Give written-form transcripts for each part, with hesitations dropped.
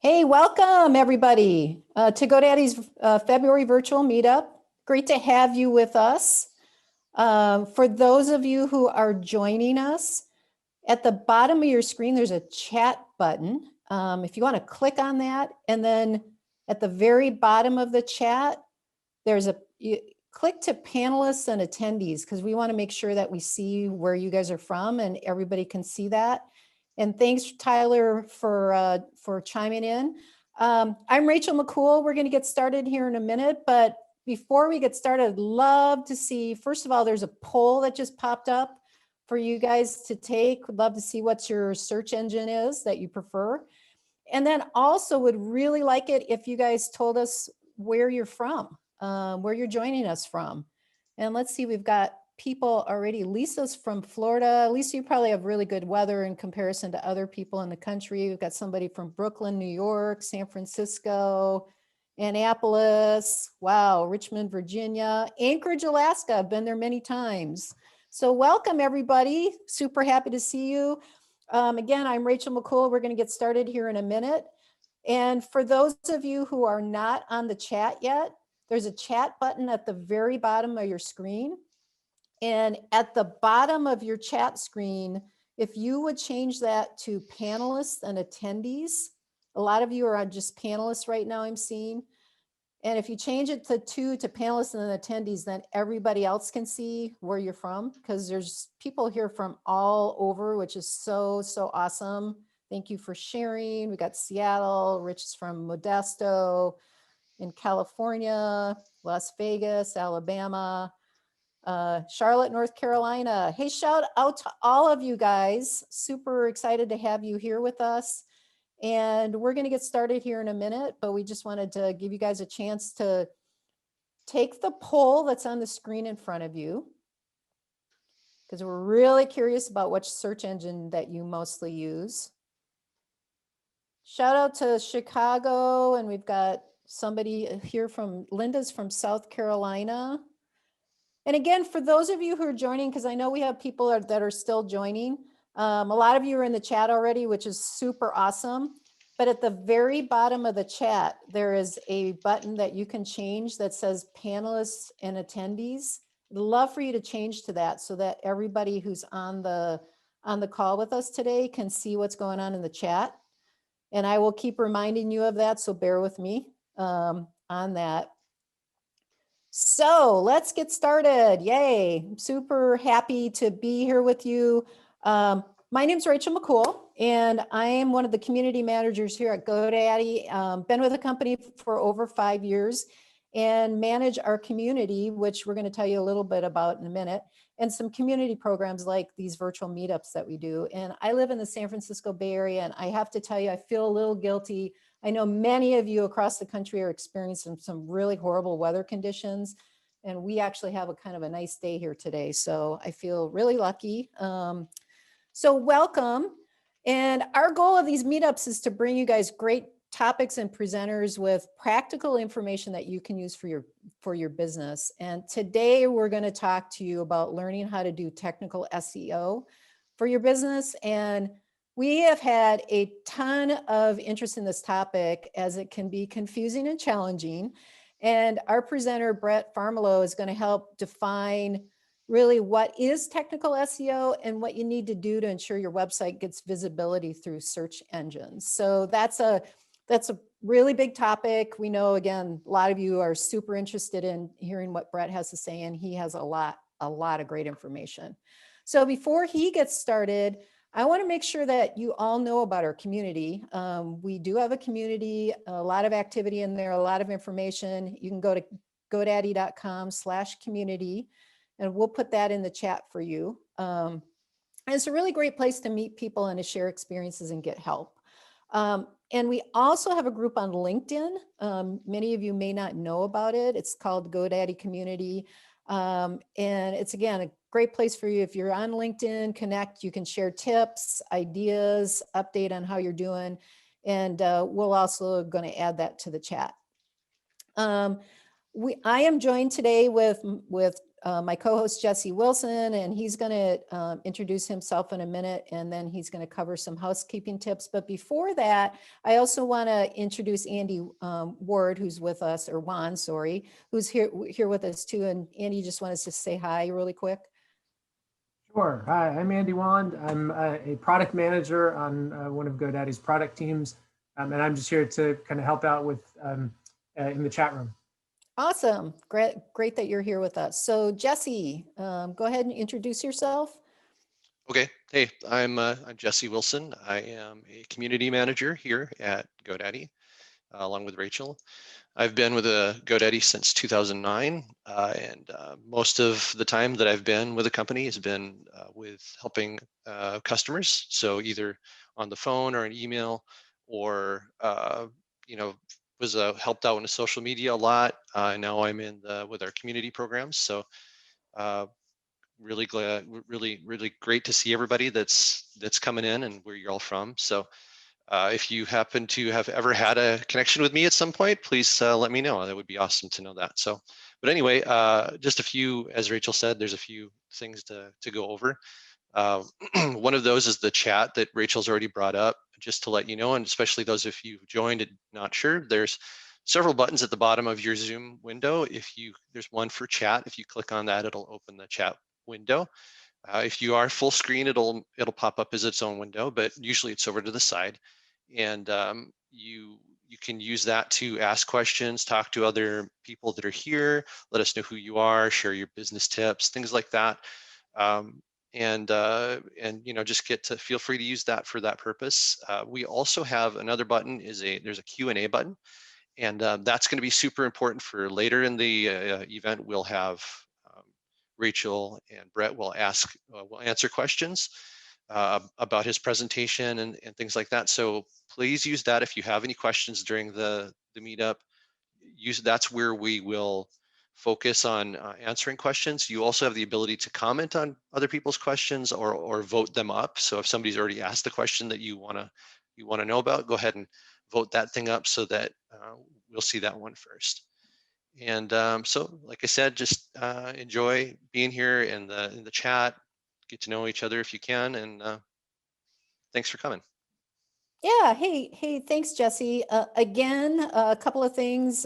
Hey, welcome everybody to GoDaddy's February virtual meetup. Great to have you with us. For those of you who are joining us, at the bottom of your screen, there's a chat button. If you want to click on that, and then at the very bottom of the chat, there's click to panelists and attendees, because we want to make sure that we see where you guys are from and everybody can see that. And thanks, Tyler, for chiming in. I'm Rachel McCool. We're going to get started here in a minute, but before we get started, I'd love to see, first of all, there's a poll that just popped up for you guys to take. Would love to see what your search engine is that you prefer. And then also would really like it if you guys told us where you're from, where you're joining us from. And let's see, we've got people already. Lisa's from Florida. Lisa, you probably have really good weather in comparison to other people in the country. We've got somebody from Brooklyn, New York, San Francisco, Annapolis, wow, Richmond, Virginia, Anchorage, Alaska. I've been there many times. So welcome everybody. Super happy to see you. Again, I'm Rachel McCool. We're going to get started here in a minute. And for those of you who are not on the chat yet, there's a chat button at the very bottom of your screen. And at the bottom of your chat screen, if you would change that to panelists and attendees, a lot of you are on just panelists right now, I'm seeing. And if you change it to panelists and attendees, then everybody else can see where you're from, because there's people here from all over, which is so awesome. Thank you for sharing. We got Seattle, Rich is from Modesto, in California, Las Vegas, Alabama, Charlotte, North Carolina. Hey, shout out to all of you guys. Super excited to have you here with us. And we're going to get started here in a minute, but we just wanted to give you guys a chance to take the poll that's on the screen in front of you, because we're really curious about which search engine that you mostly use. Shout out to Chicago, and we've got somebody here from, Linda's from South Carolina. And again, for those of you who are joining, because I know we have people that are still joining, a lot of you are in the chat already, which is super awesome. But at the very bottom of the chat, there is a button that you can change that says panelists and attendees. I'd love for you to change to that so that everybody who's on the call with us today can see what's going on in the chat. And I will keep reminding you of that, so bear with me on that. So let's get started. Yay. I'm super happy to be here with you. My name's Rachel McCool, and I am one of the community managers here at GoDaddy. Been with the company for over 5 years and manage our community, which we're going to tell you a little bit about in a minute, and some community programs like these virtual meetups that we do. And I live in the San Francisco Bay Area, and I have to tell you, I feel a little guilty. I know many of you across the country are experiencing some really horrible weather conditions, and we actually have a kind of a nice day here today. So I feel really lucky. So welcome. And our goal of these meetups is to bring you guys great topics and presenters with practical information that you can use for your business. And today we're going to talk to you about learning how to do technical SEO for your business. And we have had a ton of interest in this topic, as it can be confusing and challenging. And our presenter, Brett Farmelo, is going to help define really what is technical SEO and what you need to do to ensure your website gets visibility through search engines. So that's a really big topic. We know, again, a lot of you are super interested in hearing what Brett has to say, and he has a lot of great information. So before he gets started, I want to make sure that you all know about our community. We do have a community, a lot of activity in there, a lot of information. You can go to godaddy.com/community, and we'll put that in the chat for you. And it's a really great place to meet people and to share experiences and get help. And we also have a group on LinkedIn. Many of you may not know about it. It's called GoDaddy Community. And it's, again, a great place for you. If you're on LinkedIn, connect, you can share tips, ideas, update on how you're doing. And we'll also going to add that to the chat. I am joined today with my co-host Jesse Wilson, and he's going to introduce himself in a minute, and then he's going to cover some housekeeping tips. But before that, I also want to introduce Andy Ward, who's with us, or Juan, sorry, who's here with us too. And Andy, just wanted to say hi really quick. Sure. Hi, I'm Andy Wand. I'm a product manager on one of GoDaddy's product teams, and I'm just here to kind of help out with in the chat room. Awesome. Great that you're here with us. So Jesse, go ahead and introduce yourself. Okay. Hey, I'm Jesse Wilson. I am a community manager here at GoDaddy, along with Rachel. I've been with GoDaddy since 2009, and most of the time that I've been with the company has been with helping customers. So either on the phone or an email, or was helped out in social media a lot. Now I'm in with our community programs. So really glad, really great to see everybody that's coming in and where you're all from. So if you happen to have ever had a connection with me at some point, please let me know. That would be awesome to know that. So, but anyway, just a few, as Rachel said, there's a few things to go over. One of those is the chat that Rachel's already brought up, just to let you know, and especially those if you've joined and not sure, there's several buttons at the bottom of your Zoom window. There's one for chat. If you click on that, it'll open the chat window. If you are full screen, it'll pop up as its own window, but usually it's over to the side. And you can use that to ask questions, talk to other people that are here, let us know who you are, share your business tips, things like that. And just feel free to use that for that purpose. We also have another button. There's a Q&A button, and that's going to be super important for later in the event. We'll have Rachel and Brett will answer questions about his presentation and things like that. So please use that if you have any questions during the meetup. That's where we will focus on answering questions. You also have the ability to comment on other people's questions or vote them up. So if somebody's already asked the question that you want to know about, go ahead and vote that thing up so that we'll see that one first. And so, like I said, just enjoy being here in the chat, get to know each other if you can, and thanks for coming. Yeah. Hey, thanks, Jesse. Again, a couple of things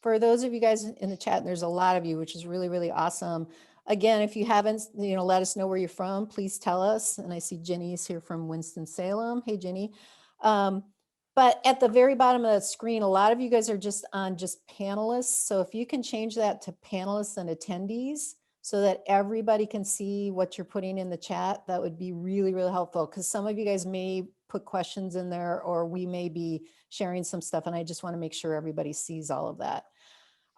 for those of you guys in the chat, and there's a lot of you, which is really, really awesome. Again, if you haven't, let us know where you're from, please tell us. And I see Jenny's here from Winston-Salem. Hey, Jenny. But at the very bottom of the screen, a lot of you guys are just panelists. So if you can change that to panelists and attendees so that everybody can see what you're putting in the chat, that would be really, really helpful, because some of you guys may put questions in there, or we may be sharing some stuff, and I just want to make sure everybody sees all of that.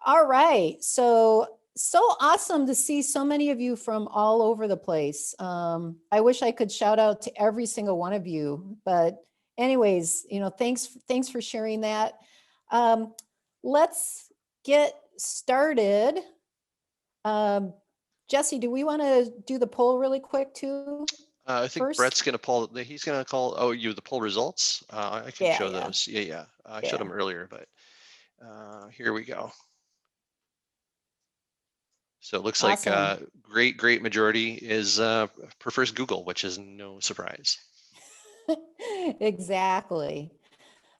All right, so awesome to see so many of you from all over the place. I wish I could shout out to every single one of you, but anyways, thanks for sharing that. Let's get started. Jesse, do we want to do the poll really quick too? I think first? Brett's going to poll. He's going to call. Oh, the poll results. I can show those. Yeah. I showed them earlier, but here we go. So it looks awesome. Like great majority prefers Google, which is no surprise. Exactly.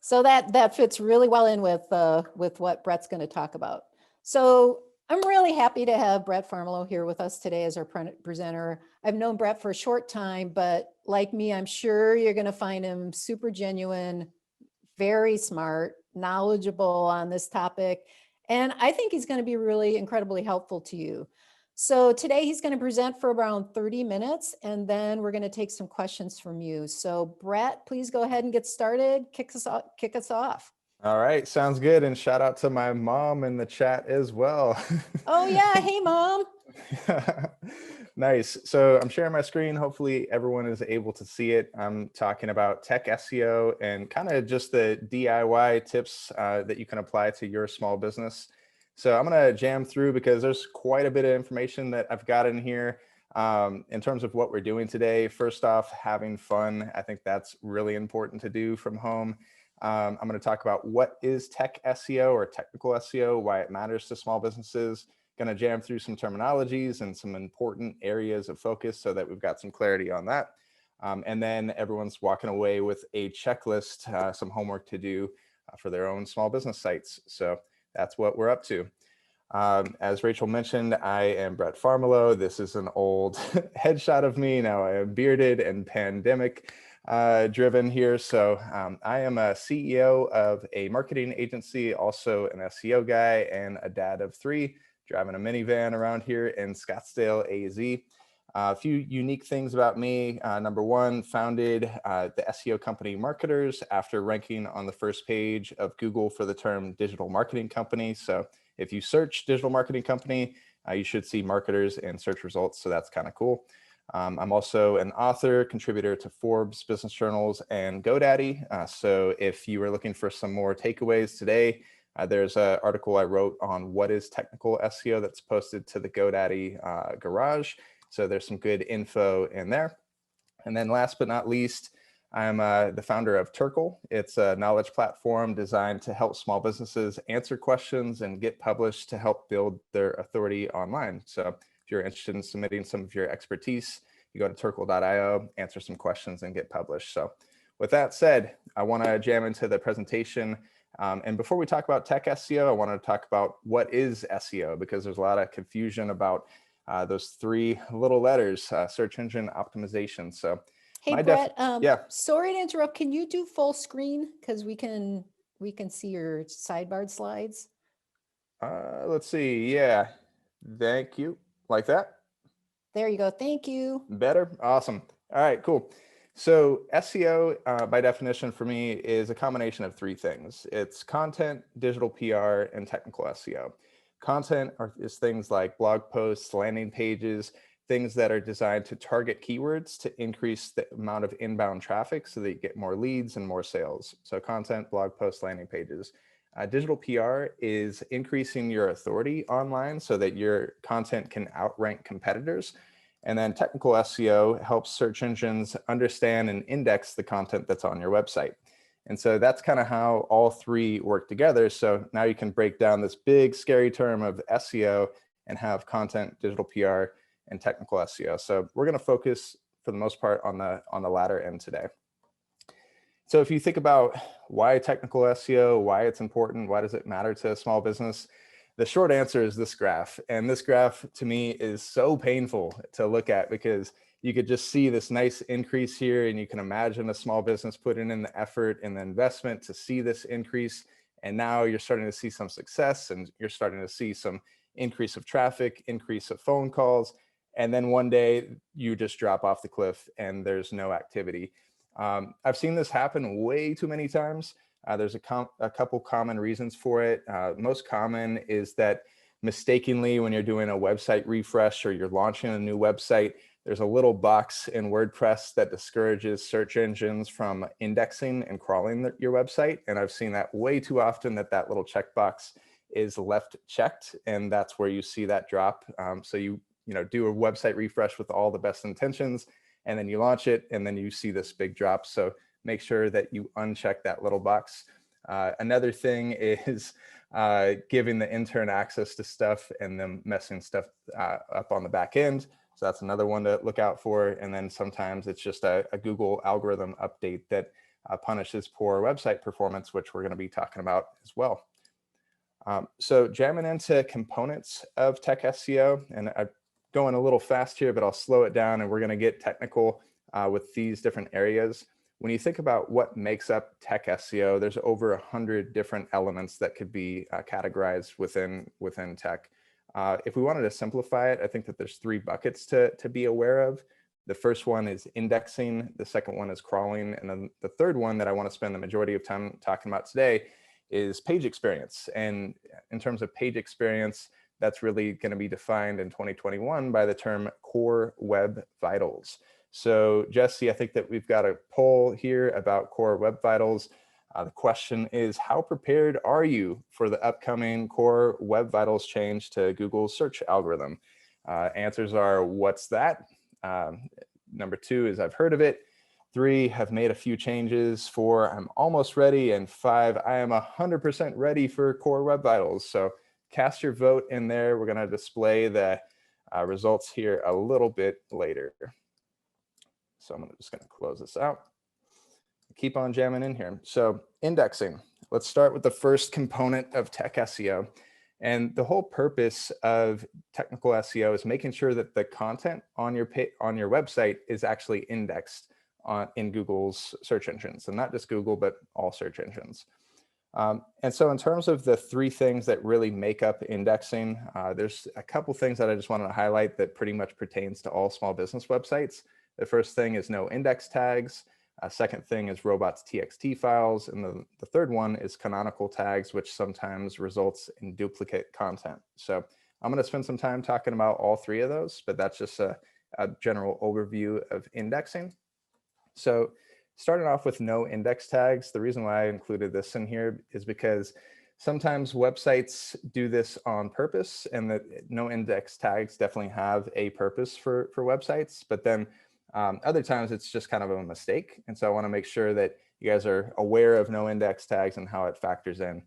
So that fits really well in with what Brett's going to talk about. So I'm really happy to have Brett Farmelo here with us today as our presenter. I've known Brett for a short time, but like me, I'm sure you're going to find him super genuine, very smart, knowledgeable on this topic. And I think he's going to be really incredibly helpful to you. So today he's going to present for around 30 minutes, and then we're going to take some questions from you. So Brett, please go ahead and get started. Kick us off. All right, sounds good. And shout out to my mom in the chat as well. Oh yeah, hey mom. Nice. So I'm sharing my screen. Hopefully everyone is able to see it. I'm talking about tech SEO and kind of just the DIY tips that you can apply to your small business. So I'm going to jam through because there's quite a bit of information that I've got in here in terms of what we're doing today. First off, having fun. I think that's really important to do from home. I'm going to talk about what is tech SEO or technical SEO, why it matters to small businesses, Going to jam through some terminologies and some important areas of focus so that we've got some clarity on that. And then everyone's walking away with a checklist, some homework to do for their own small business sites. So that's what we're up to. As Rachel mentioned, I am Brett Farmelo. This is an old headshot of me. Now I am bearded and pandemic driven here. So I am a CEO of a marketing agency, also an SEO guy, and a dad of 3, driving a minivan around here in Scottsdale, AZ. A few unique things about me. Number 1, founded the SEO company Marketers after ranking on the first page of Google for the term digital marketing company. So if you search digital marketing company, you should see Marketers in search results. So that's kind of cool. I'm also an author, contributor to Forbes, Business Journals, and GoDaddy. So if you were looking for some more takeaways today, there's an article I wrote on what is technical SEO that's posted to the GoDaddy garage. So there's some good info in there. And then last but not least, I'm the founder of Turkle. It's a knowledge platform designed to help small businesses answer questions and get published to help build their authority online. So if you're interested in submitting some of your expertise, you go to turkle.io, answer some questions, and get published. So with that said, I want to jam into the presentation. And before we talk about tech SEO, I want to talk about what is SEO, because there's a lot of confusion about those 3 little letters, search engine optimization. So Hey, Brett, yeah. Sorry to interrupt. Can you do full screen? Because we can see your sidebar slides. Let's see. Yeah. Thank you. Like that? There you go. Thank you. Better? Awesome. All right, cool. So SEO, by definition for me, is a combination of 3 things. It's content, digital PR, and technical SEO. Content is things like blog posts, landing pages, things that are designed to target keywords to increase the amount of inbound traffic so that you get more leads and more sales. So content, blog posts, landing pages. Digital PR is increasing your authority online so that your content can outrank competitors. And then technical SEO helps search engines understand and index the content that's on your website. And so that's kind of how all 3 work together. So now you can break down this big, scary term of SEO and have content, digital PR, and technical SEO. So we're going to focus for the most part on the latter end today. So if you think about why technical SEO, why it's important, why does it matter to a small business? The short answer is this graph. And this graph to me is so painful to look at, because you could just see this nice increase here, and you can imagine a small business putting in the effort and the investment to see this increase. And now you're starting to see some success, and you're starting to see some increase of traffic, increase of phone calls. And then one day you just drop off the cliff and there's no activity. I've seen this happen way too many times. There's a couple common reasons for it. Most common is that mistakenly, when you're doing a website refresh or you're launching a new website, there's a little box in WordPress that discourages search engines from indexing and crawling your website. And I've seen that way too often, that little checkbox is left checked, and that's where you see that drop. So you do a website refresh with all the best intentions, and then you launch it, and then you see this big drop. So make sure that you uncheck that little box. Another thing is giving the intern access to stuff and them messing stuff up on the back end. So that's another one to look out for. And then sometimes it's just a Google algorithm update that punishes poor website performance, which we're going to be talking about as well. So jamming into components of tech SEO, and I'm going a little fast here, but I'll slow it down, and we're going to get technical with these different areas. When you think about what makes up tech SEO, there's over 100 different elements that could be categorized within tech. If we wanted to simplify it, I think that there's 3 buckets to be aware of. The first one is indexing, the second one is crawling, and then the third one that I want to spend the majority of time talking about today is page experience. And in terms of page experience, that's really going to be defined in 2021 by the term core web vitals. So Jesse, I think that we've got a poll here about core web vitals. The question is, how prepared are you for the upcoming core web vitals change to Google's search algorithm? Answers are, what's that? Number 2 is, I've heard of it. 3, have made a few changes. 4, I'm almost ready. And 5, I am 100% ready for core web vitals. So cast your vote in there. We're going to display the results here a little bit later. So I'm just going to close this out. Keep on jamming in here. So indexing. Let's start with the first component of tech SEO. And the whole purpose of technical SEO is making sure that the content on your website is actually indexed in Google's search engines, and not just Google, but all search engines. And so in terms of the three things that really make up indexing, there's a couple things that I just wanted to highlight that pretty much pertains to all small business websites. The first thing is no index tags. Second thing is robots.txt files. And the third one is canonical tags, which sometimes results in duplicate content. So I'm going to spend some time talking about all three of those, but that's just a general overview of indexing. So starting off with no index tags, the reason why I included this in here is because sometimes websites do this on purpose, and that no index tags definitely have a purpose for websites, but then other times it's just kind of a mistake. And so I want to make sure that you guys are aware of no index tags and how it factors in.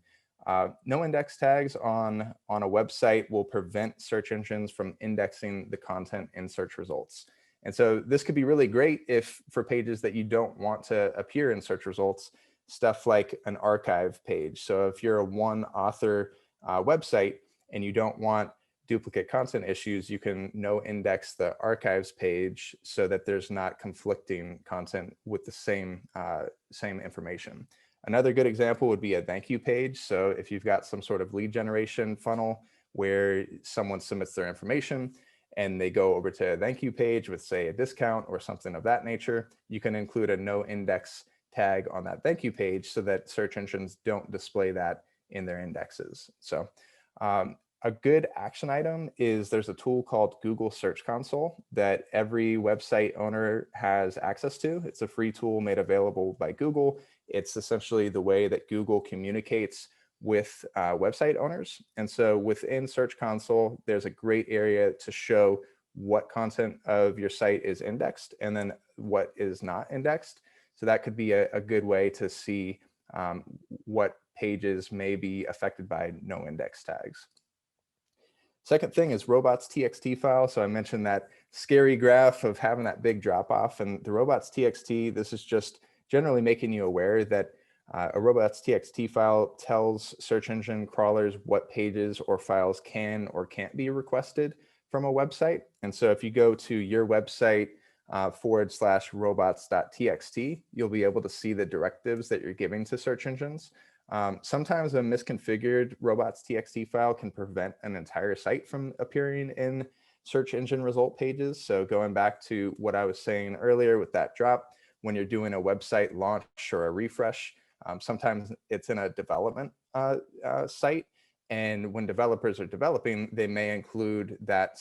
No index tags on a website will prevent search engines from indexing the content in search results. And so this could be really great if for pages that you don't want to appear in search results, stuff like an archive page. So if you're a one author website and you don't want duplicate content issues, you can no index the archives page so that there's not conflicting content with the same information. Another good example would be a thank you page. So if you've got some sort of lead generation funnel where someone submits their information and they go over to a thank you page with, say, a discount or something of that nature, you can include a no index tag on that thank you page so that search engines don't display that in their indexes. So a good action item is there's a tool called Google Search Console that every website owner has access to. It's a free tool made available by Google. It's essentially the way that Google communicates with website owners. And so within Search Console, there's a great area to show what content of your site is indexed and then what is not indexed. So that could be a good way to see what pages may be affected by no index tags. Second thing is robots.txt file. So I mentioned that scary graph of having that big drop off, and the robots.txt, this is just generally making you aware that a robots.txt file tells search engine crawlers what pages or files can or can't be requested from a website. And so if you go to your website /robots.txt, you'll be able to see the directives that you're giving to search engines. Sometimes a misconfigured robots.txt file can prevent an entire site from appearing in search engine result pages. So going back to what I was saying earlier with that drop, when you're doing a website launch or a refresh, sometimes it's in a development site. And when developers are developing, they may include that,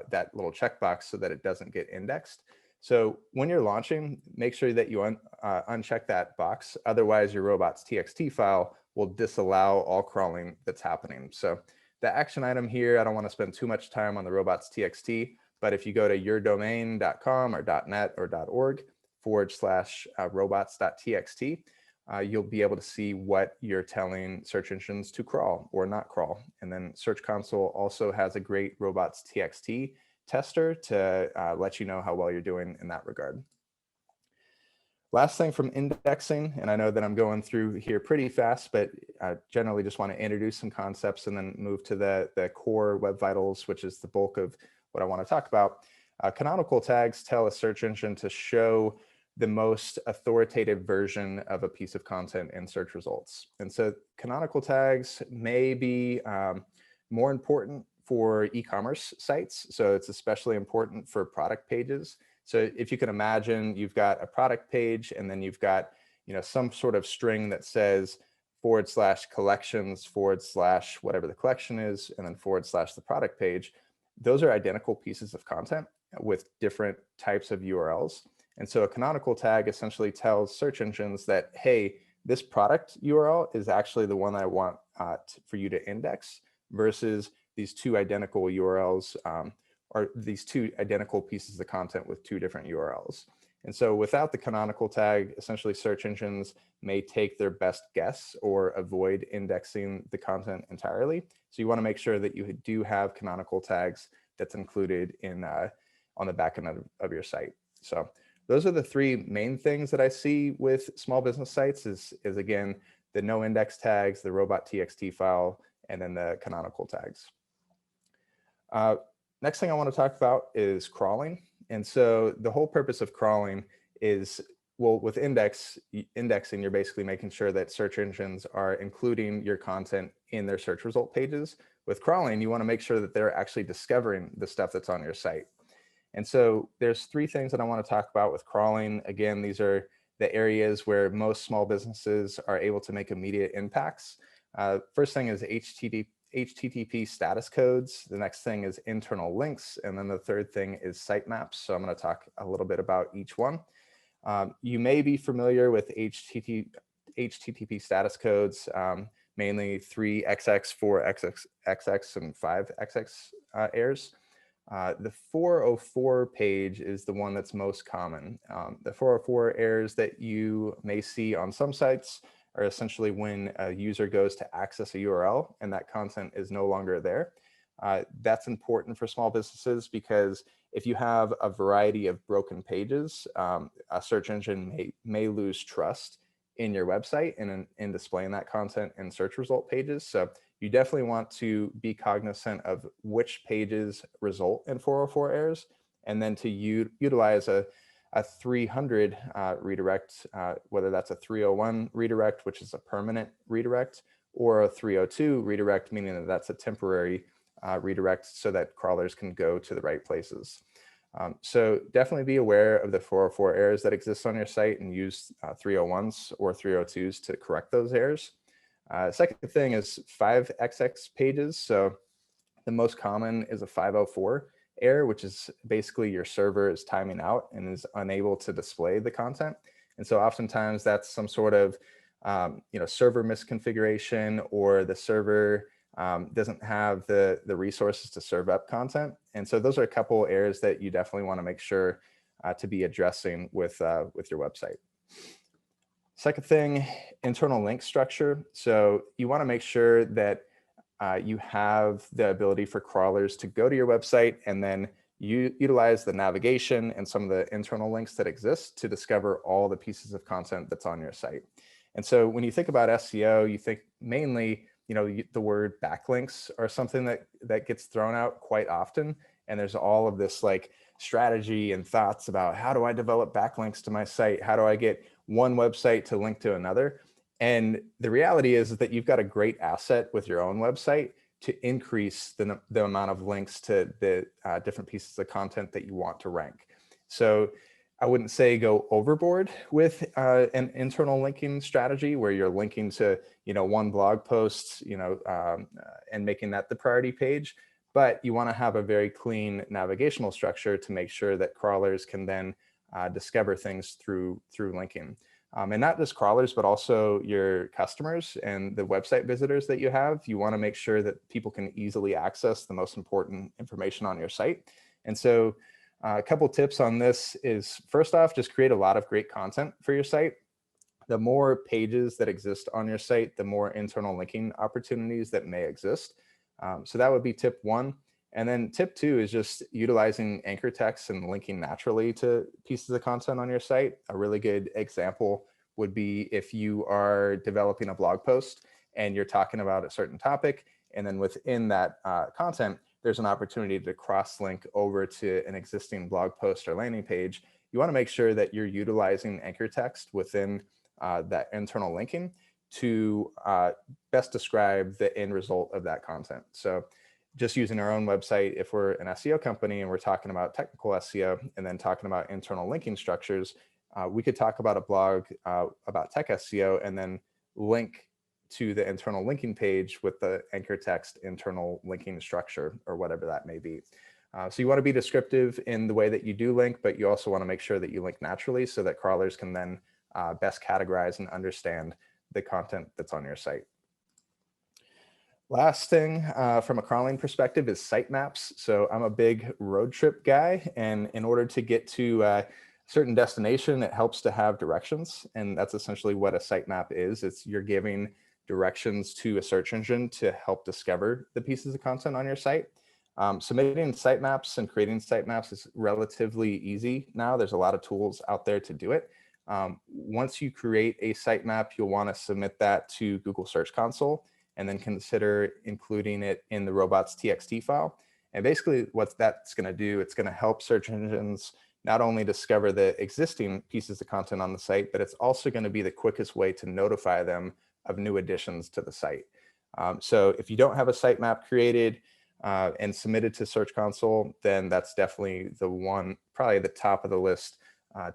that little checkbox so that it doesn't get indexed. So when you're launching, make sure that you uncheck that box. Otherwise, your robots.txt file will disallow all crawling that's happening. So the action item here, I don't want to spend too much time on the robots.txt, but if you go to yourdomain.com or .net or .org /robots.txt, you'll be able to see what you're telling search engines to crawl or not crawl. And then Search Console also has a great robots.txt tester to let you know how well you're doing in that regard. Last thing from indexing, and I know that I'm going through here pretty fast, but I generally just want to introduce some concepts and then move to the core web vitals, which is the bulk of what I want to talk about. Canonical tags tell a search engine to show the most authoritative version of a piece of content in search results. And so canonical tags may be more important for e-commerce sites. So it's especially important for product pages. So if you can imagine, you've got a product page and then you've got, some sort of string that says /collections / whatever the collection is, and then / the product page. Those are identical pieces of content with different types of URLs. And so a canonical tag essentially tells search engines that, hey, this product URL is actually the one I want for you to index versus these two identical URLs or these two identical pieces of content with two different URLs. And so without the canonical tag, essentially search engines may take their best guess or avoid indexing the content entirely. So you want to make sure that you do have canonical tags that's included in on the back end of your site. So those are the three main things that I see with small business sites is again, the no index tags, the robot.txt file, and then the canonical tags. Next thing I want to talk about is crawling. And so the whole purpose of crawling is, well, with indexing, you're basically making sure that search engines are including your content in their search result pages. With crawling, you want to make sure that they're actually discovering the stuff that's on your site. And so there's three things that I want to talk about with crawling. Again, these are the areas where most small businesses are able to make immediate impacts. First thing is HTTP status codes. The next thing is internal links. And then the third thing is sitemaps. So I'm going to talk a little bit about each one. You may be familiar with HTTP status codes, mainly 3XX, 4XX, and 5XX errors. The 404 page is the one that's most common. The 404 errors that you may see on some sites are essentially when a user goes to access a URL and that content is no longer there. That's important for small businesses because if you have a variety of broken pages, a search engine may lose trust in your website and in displaying that content in search result pages. So you definitely want to be cognizant of which pages result in 404 errors, and then to utilize a 300 redirect, whether that's a 301 redirect, which is a permanent redirect, or a 302 redirect, meaning that that's a temporary redirect so that crawlers can go to the right places. So definitely be aware of the 404 errors that exist on your site and use 301s or 302s to correct those errors. Second thing is 5XX pages. So the most common is a 504 error, which is basically your server is timing out and is unable to display the content. And so oftentimes that's some sort of server misconfiguration, or the server doesn't have the resources to serve up content. And so those are a couple errors that you definitely want to make sure to be addressing with your website. Second thing, internal link structure. So you want to make sure that you have the ability for crawlers to go to your website and then utilize the navigation and some of the internal links that exist to discover all the pieces of content that's on your site. And so when you think about SEO, you think mainly, the word backlinks are something that gets thrown out quite often. And there's all of this like strategy and thoughts about how do I develop backlinks to my site? How do I get one website to link to another? And the reality is that you've got a great asset with your own website to increase the amount of links to the different pieces of content that you want to rank. So I wouldn't say go overboard with an internal linking strategy where you're linking to one blog post and making that the priority page, but you want to have a very clean navigational structure to make sure that crawlers can then discover things through linking. And not just crawlers, but also your customers and the website visitors that you have. You want to make sure that people can easily access the most important information on your site. And so a couple tips on this is, first off, just create a lot of great content for your site. The more pages that exist on your site, the more internal linking opportunities that may exist. So that would be tip one. And then tip two is just utilizing anchor text and linking naturally to pieces of content on your site. A really good example would be if you are developing a blog post and you're talking about a certain topic, and then within that content, there's an opportunity to cross-link over to an existing blog post or landing page. You want to make sure that you're utilizing anchor text within that internal linking to best describe the end result of that content. So just using our own website, if we're an SEO company and we're talking about technical SEO and then talking about internal linking structures, we could talk about a blog about tech SEO and then link to the internal linking page with the anchor text internal linking structure or whatever that may be. So you want to be descriptive in the way that you do link, but you also want to make sure that you link naturally so that crawlers can then best categorize and understand the content that's on your site. Last thing from a crawling perspective is sitemaps. So I'm a big road trip guy, and in order to get to certain destination, it helps to have directions. And that's essentially what a sitemap is. It's you're giving directions to a search engine to help discover the pieces of content on your site. Submitting sitemaps and creating sitemaps is relatively easy now. There's a lot of tools out there to do it. Once you create a sitemap, you'll want to submit that to Google Search Console and then consider including it in the robots.txt file. And basically what that's going to do, it's going to help search engines not only discover the existing pieces of content on the site, but it's also going to be the quickest way to notify them of new additions to the site. So if you don't have a sitemap created and submitted to Search Console, then that's definitely the one, probably the top of the list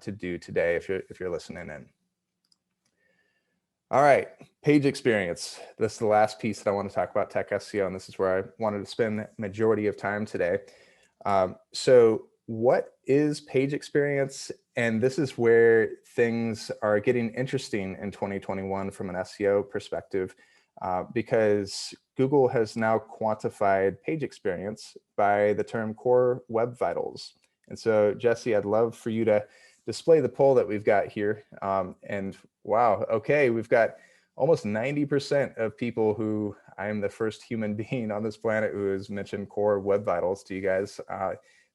to do today if you're listening in. All right, page experience. This is the last piece that I want to talk about tech SEO, and this is where I wanted to spend the majority of time today. So what is page experience? And this is where things are getting interesting in 2021 from an SEO perspective, because Google has now quantified page experience by the term core web vitals. And so, Jesse, I'd love for you to display the poll that we've got here. And wow, okay, we've got almost 90% of people who I am the first human being on this planet who has mentioned core web vitals to you guys.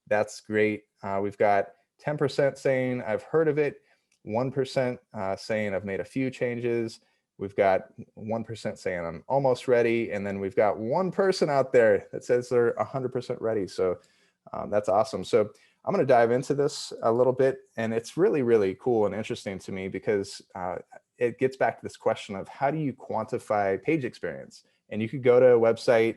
That's great. We've got 10% saying I've heard of it, 1% saying I've made a few changes. We've got 1% saying I'm almost ready. And then we've got one person out there that says they're 100% ready. So that's awesome. So I'm going to dive into this a little bit, and it's really, really cool and interesting to me because it gets back to this question of how do you quantify page experience? And you could go to a website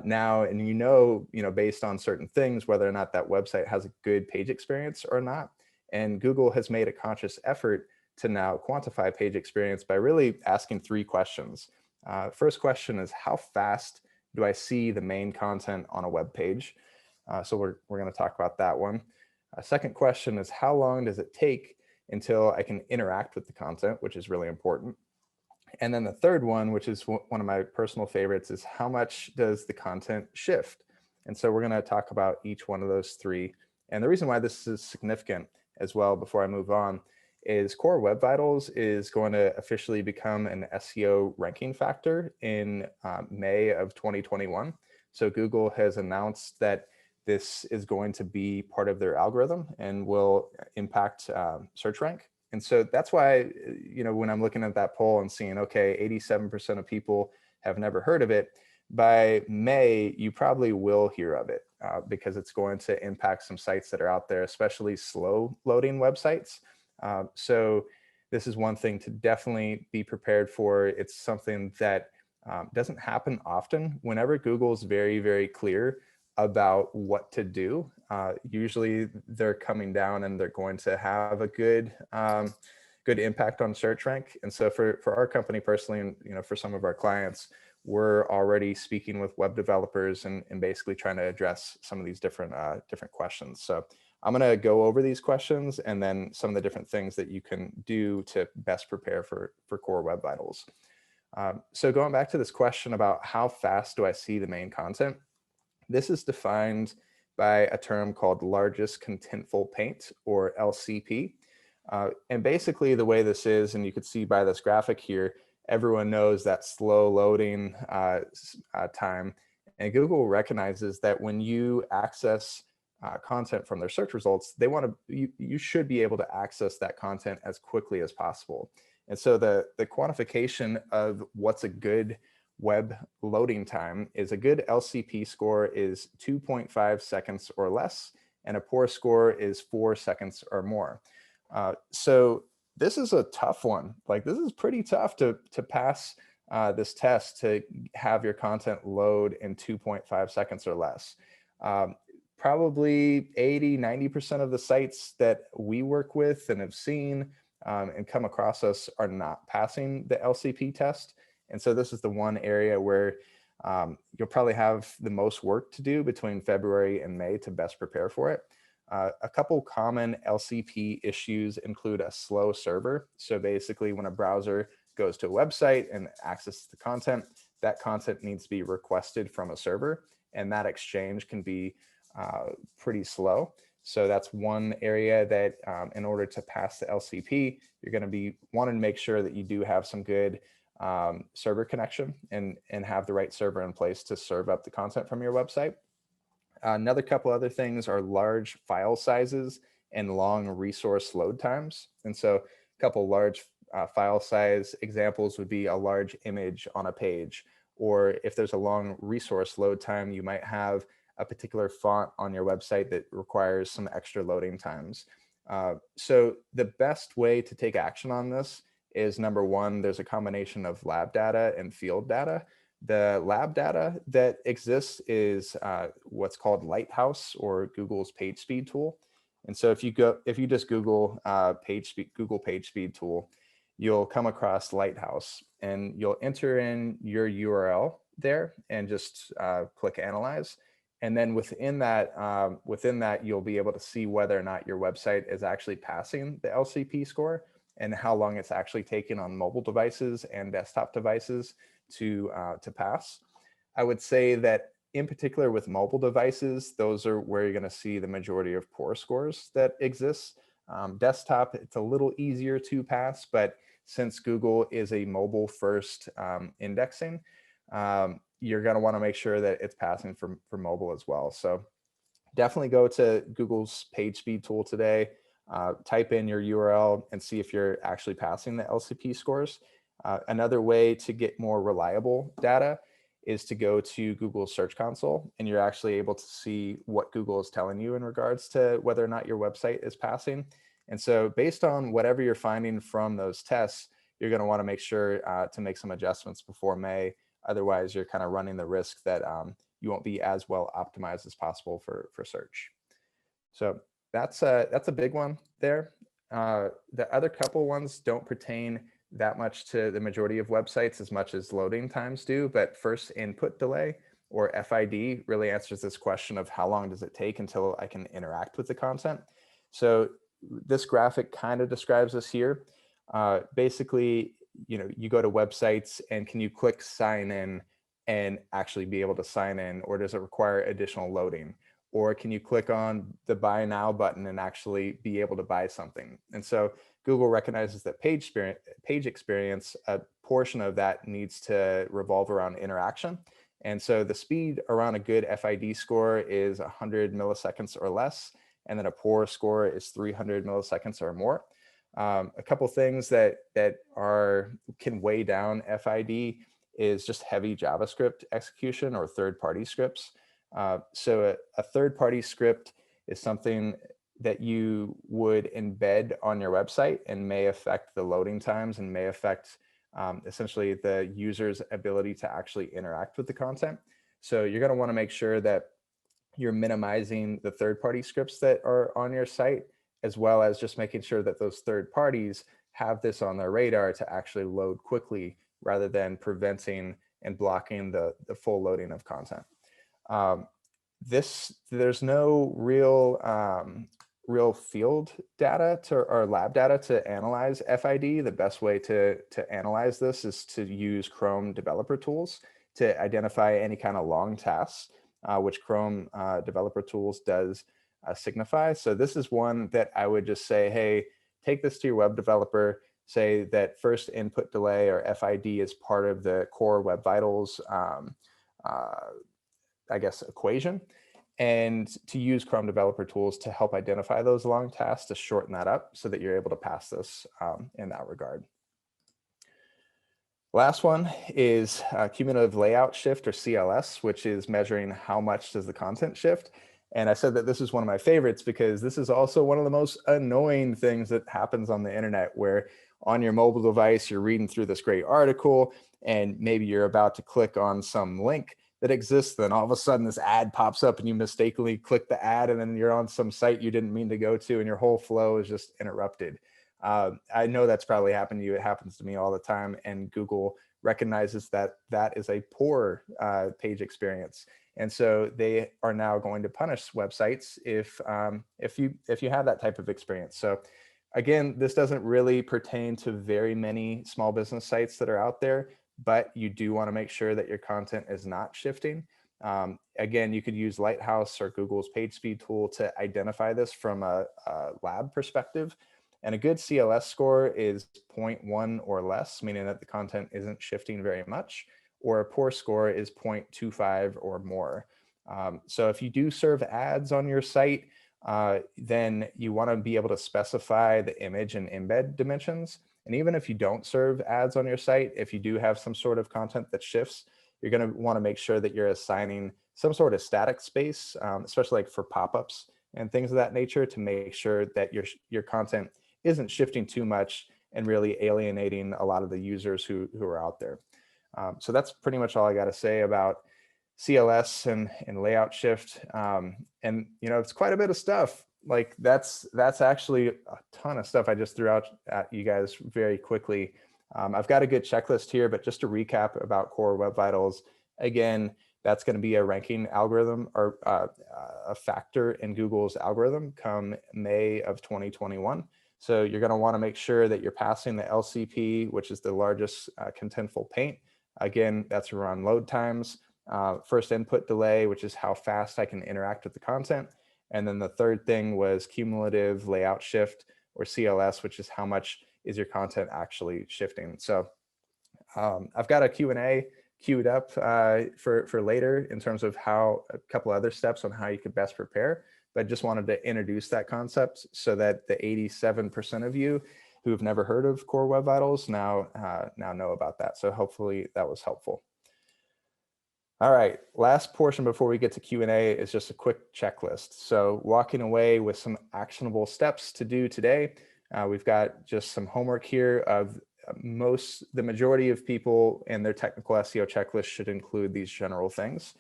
now, and you know, based on certain things, whether or not that website has a good page experience or not. And Google has made a conscious effort to now quantify page experience by really asking 3 questions. First question is, how fast do I see the main content on a web page? So we're going to talk about that one. Second question is, how long does it take until I can interact with the content, which is really important. And then the third one, which is one of my personal favorites, is how much does the content shift? And so we're going to talk about each one of those 3. And the reason why this is significant as well, before I move on, is Core Web Vitals is going to officially become an SEO ranking factor in May of 2021. So Google has announced that this is going to be part of their algorithm and will impact search rank. And so that's why, when I'm looking at that poll and seeing, okay, 87% of people have never heard of it, by May, you probably will hear of it because it's going to impact some sites that are out there, especially slow loading websites. So this is one thing to definitely be prepared for. It's something that doesn't happen often. Whenever Google's very, very clear about what to do, usually they're coming down and they're going to have a good impact on search rank. And so for our company personally, and for some of our clients, we're already speaking with web developers and basically trying to address some of these different questions. So I'm going to go over these questions and then some of the different things that you can do to best prepare for Core Web Vitals. So going back to this question about how fast do I see the main content, this is defined by a term called largest contentful paint, or LCP. And basically the way this is, and you can see by this graphic here, everyone knows that slow loading time. And Google recognizes that when you access content from their search results, you should be able to access that content as quickly as possible. And so the quantification of what's a good web loading time is, a good LCP score is 2.5 seconds or less, and a poor score is 4 seconds or more. So this is a tough one. Like, this is pretty tough to pass this test, to have your content load in 2.5 seconds or less. Probably 80–90% of the sites that we work with and have seen and come across us are not passing the LCP test. And so this is the one area where you'll probably have the most work to do between February and May to best prepare for it. A couple common LCP issues include a slow server. So basically, when a browser goes to a website and accesses the content, that content needs to be requested from a server, and that exchange can be pretty slow. So that's one area that in order to pass the LCP, you're going to be wanting to make sure that you do have some good server connection and have the right server in place to serve up the content from your website. Another couple other things are large file sizes and long resource load times. And so a couple large file size examples would be a large image on a page, or if there's a long resource load time, you might have a particular font on your website that requires some extra loading times. So the best way to take action on this is, number one, there's a combination of lab data and field data. The lab data that exists is what's called Lighthouse, or Google's page speed tool. And so if you just Google Google page speed tool, you'll come across Lighthouse, and you'll enter in your URL there and just click analyze. And then within that, you'll be able to see whether or not your website is actually passing the LCP score and how long it's actually taken on mobile devices and desktop devices to pass. I would say that in particular with mobile devices, those are where you're going to see the majority of poor scores that exist. Desktop, it's a little easier to pass, but since Google is a mobile first indexing, you're going to want to make sure that it's passing for mobile as well. So definitely go to Google's page speed tool today, type in your URL and see if you're actually passing the LCP scores. Another way to get more reliable data is to go to Google Search Console, and you're actually able to see what Google is telling you in regards to whether or not your website is passing. And so based on whatever you're finding from those tests, you're going to want to make sure to make some adjustments before May. Otherwise, you're kind of running the risk that you won't be as well optimized as possible for search. So that's a big one there. The other couple ones don't pertain that much to the majority of websites as much as loading times do, but first input delay, or FID, really answers this question of how long does it take until I can interact with the content. So this graphic kind of describes this here. Basically, you go to websites and can you click sign in and actually be able to sign in, or does it require additional loading? Or can you click on the buy now button and actually be able to buy something? And so Google recognizes that page experience, a portion of that needs to revolve around interaction. And so the speed around a good FID score is 100 milliseconds or less, and then a poor score is 300 milliseconds or more. A couple things that can weigh down FID is just heavy JavaScript execution or third-party scripts. So a third-party script is something that you would embed on your website and may affect the loading times and may affect essentially the user's ability to actually interact with the content. So you're going to want to make sure that you're minimizing the third-party scripts that are on your site, as well as just making sure that those third parties have this on their radar to actually load quickly rather than preventing and blocking the full loading of content. There's no real field data or lab data to analyze FID. The best way to analyze this is to use Chrome developer tools to identify any kind of long tasks, which Chrome developer tools does signify. So this is one that I would just say, hey, take this to your web developer, say that first input delay or FID is part of the core Web Vitals equation, and to use Chrome developer tools to help identify those long tasks to shorten that up so that you're able to pass this in that regard. Last one is cumulative layout shift, or CLS, which is measuring how much does the content shift. And I said that this is one of my favorites because this is also one of the most annoying things that happens on the internet, where on your mobile device, you're reading through this great article and maybe you're about to click on some link that exists, then all of a sudden this ad pops up and you mistakenly click the ad and then you're on some site you didn't mean to go to and your whole flow is just interrupted. I know that's probably happened to you. It happens to me all the time, and Google recognizes that that is a poor page experience. And so they are now going to punish websites if you have that type of experience. So again, this doesn't really pertain to very many small business sites that are out there, but you do want to make sure that your content is not shifting. Again, you could use Lighthouse or Google's PageSpeed tool to identify this from a lab perspective. And a good CLS score is 0.1 or less, meaning that the content isn't shifting very much, or a poor score is 0.25 or more. So if you do serve ads on your site, then you want to be able to specify the image and embed dimensions. And even if you don't serve ads on your site, if you do have some sort of content that shifts, you're going to want to make sure that you're assigning some sort of static space, especially like for pop-ups and things of that nature, to make sure that your content isn't shifting too much and really alienating a lot of the users who are out there. So that's pretty much all I got to say about CLS and layout shift. And it's quite a bit of stuff. Like that's actually a ton of stuff I just threw out at you guys very quickly. I've got a good checklist here, but just to recap about Core Web Vitals, again, that's going to be a ranking algorithm or a factor in Google's algorithm come May of 2021. So you're going to want to make sure that you're passing the LCP, which is the largest contentful paint. Again, that's around load times, first input delay, which is how fast I can interact with the content. And then the third thing was cumulative layout shift, or CLS, which is how much is your content actually shifting. So I've got a Q&A queued up for later in terms of how a couple other steps on how you could best prepare, but just wanted to introduce that concept so that the 87% of you who have never heard of Core Web Vitals now know about that. So hopefully that was helpful. All right, last portion before we get to Q&A is just a quick checklist. So walking away with some actionable steps to do today. We've got just some homework here of the majority of people and their technical SEO checklist should include these general things.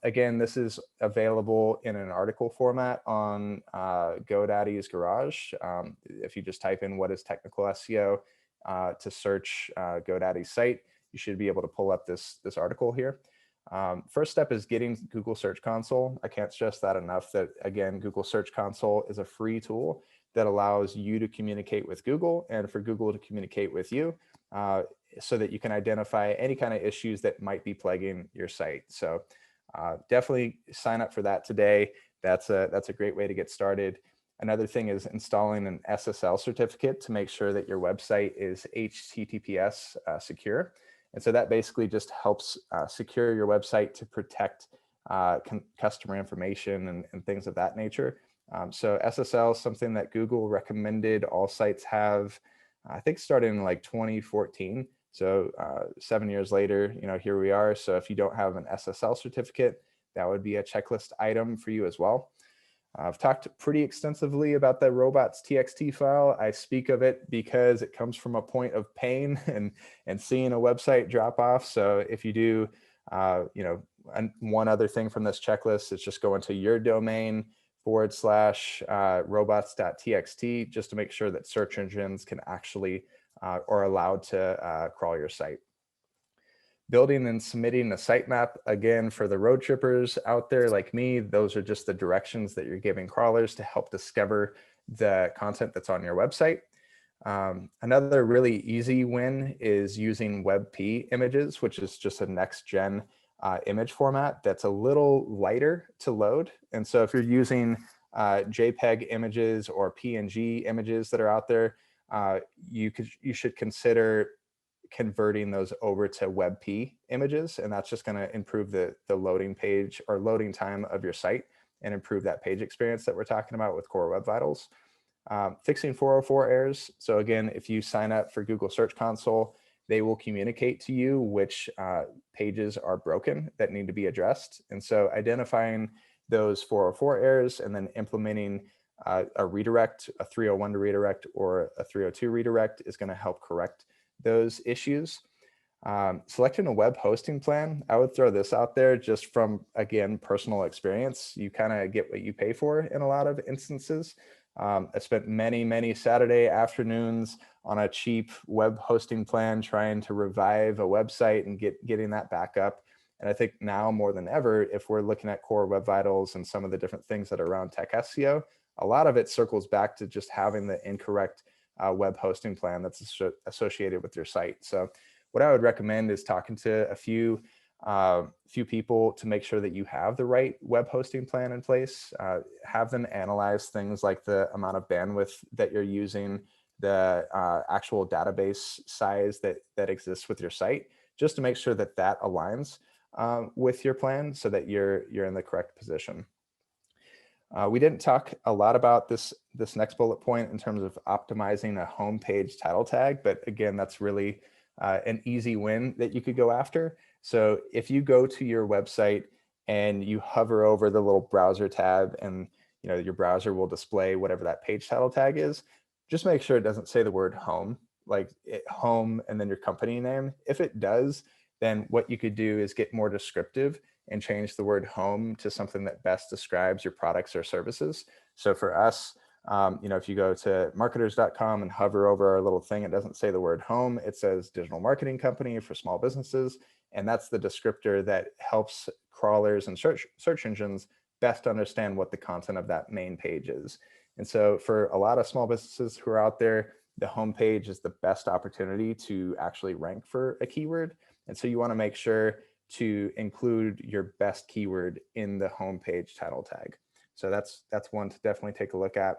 Again, this is available in an article format on GoDaddy's Garage. If you just type in what is technical SEO to search GoDaddy's site, you should be able to pull up this article here. First step is getting Google Search Console. I can't stress that enough that, again, Google Search Console is a free tool that allows you to communicate with Google and for Google to communicate with you so that you can identify any kind of issues that might be plaguing your site. So definitely sign up for that today. That's a great way to get started. Another thing is installing an SSL certificate to make sure that your website is HTTPS secure. And so that basically just helps secure your website to protect customer information and things of that nature. So SSL is something that Google recommended all sites have, I think started in like 2014. So 7 years later, here we are. So if you don't have an SSL certificate, that would be a checklist item for you as well. I've talked pretty extensively about the robots.txt file. I speak of it because it comes from a point of pain and seeing a website drop off. So if you do, one other thing from this checklist, it's just go into your domain / robots.txt just to make sure that search engines can actually or allowed to crawl your site. Building and submitting a sitemap, again, for the road trippers out there like me, those are just the directions that you're giving crawlers to help discover the content that's on your website. Another really easy win is using WebP images, which is just a next-gen image format that's a little lighter to load. And so if you're using JPEG images or PNG images that are out there, you should consider converting those over to WebP images, and that's just going to improve the loading page or loading time of your site and improve that page experience that we're talking about with Core Web Vitals. Fixing 404 errors. So again, if you sign up for Google Search Console, they will communicate to you which pages are broken that need to be addressed. And so identifying those 404 errors and then implementing a redirect, a 301 to redirect or a 302 redirect is going to help correct those issues. Selecting a web hosting plan, I would throw this out there just from, again, personal experience. You kind of get what you pay for in a lot of instances. I spent many Saturday afternoons on a cheap web hosting plan trying to revive a website and getting that back up. And I think now more than ever, if we're looking at Core Web Vitals and some of the different things that are around tech SEO, a lot of it circles back to just having the incorrect web hosting plan that's associated with your site. So what I would recommend is talking to a few few people to make sure that you have the right web hosting plan in place. Have them analyze things like the amount of bandwidth that you're using, the actual database size that exists with your site, just to make sure that that aligns with your plan so that you're in the correct position. We didn't talk a lot about this next bullet point in terms of optimizing a homepage title tag, but again, that's really an easy win that you could go after. So if you go to your website and you hover over the little browser tab, and your browser will display whatever that page title tag is, just make sure it doesn't say the word home, like home and then your company name. If it does, then what you could do is get more descriptive and change the word home to something that best describes your products or services. So for us, if you go to marketers.com and hover over our little thing, it doesn't say the word home, it says digital marketing company for small businesses. And that's the descriptor that helps crawlers and search engines best understand what the content of that main page is. And so for a lot of small businesses who are out there, the homepage is the best opportunity to actually rank for a keyword. And so you want to make sure to include your best keyword in the homepage title tag. So that's one to definitely take a look at.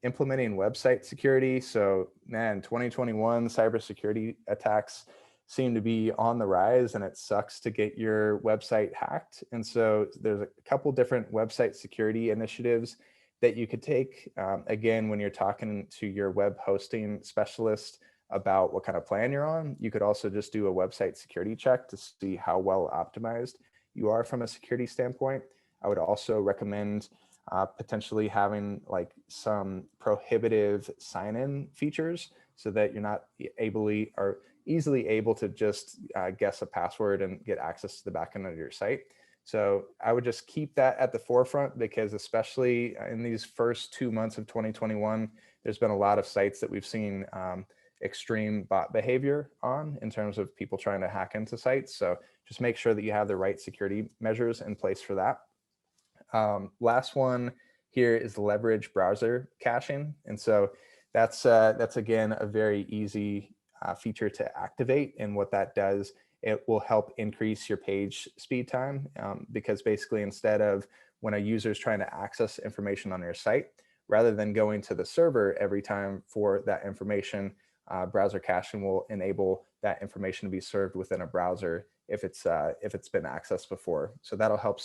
Implementing website security. So man, 2021 cybersecurity attacks seem to be on the rise, and it sucks to get your website hacked. And so there's a couple different website security initiatives that you could take. Again, when you're talking to your web hosting specialist about what kind of plan you're on, you could also just do a website security check to see how well optimized you are from a security standpoint. I would also recommend potentially having like some prohibitive sign-in features so that you're not easily able to just guess a password and get access to the backend of your site. So I would just keep that at the forefront, because especially in these first 2 months of 2021, there's been a lot of sites that we've seen extreme bot behavior on in terms of people trying to hack into sites. So just make sure that you have the right security measures in place for that. Last one here is leverage browser caching. And so that's again, a very easy feature to activate. And what that does, it will help increase your page speed time, because basically instead of when a user is trying to access information on your site, rather than going to the server every time for that information, browser caching will enable that information to be served within a browser if it's been accessed before. So that'll help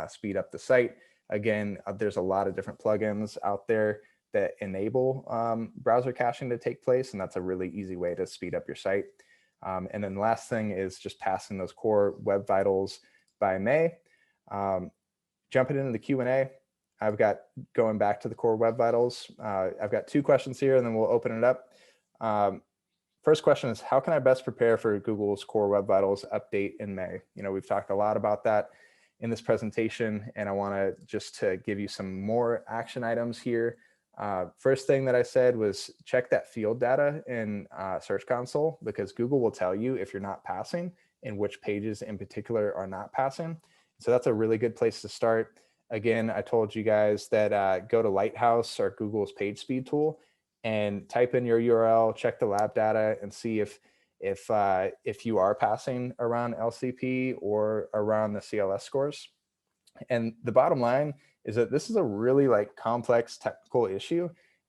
speed up the site. Again, there's a lot of different plugins out there that enable browser caching to take place, and that's a really easy way to speed up your site. And then the last thing is just passing those core web vitals by May. Jumping into the Q&A, I've got, going back to the core web vitals, I've got 2 questions here, and then we'll open it up. First question is, how can I best prepare for Google's core web vitals update in May? We've talked a lot about that in this presentation, and I want to give you some more action items here. First thing that I said was check that field data in Search Console, because Google will tell you if you're not passing and which pages in particular are not passing. So that's a really good place to start. Again, I told you guys that go to Lighthouse, or Google's page speed tool, and type in your URL, check the lab data, and see if you are passing around LCP or around the CLS scores. And the bottom line is that this is a really complex technical issue.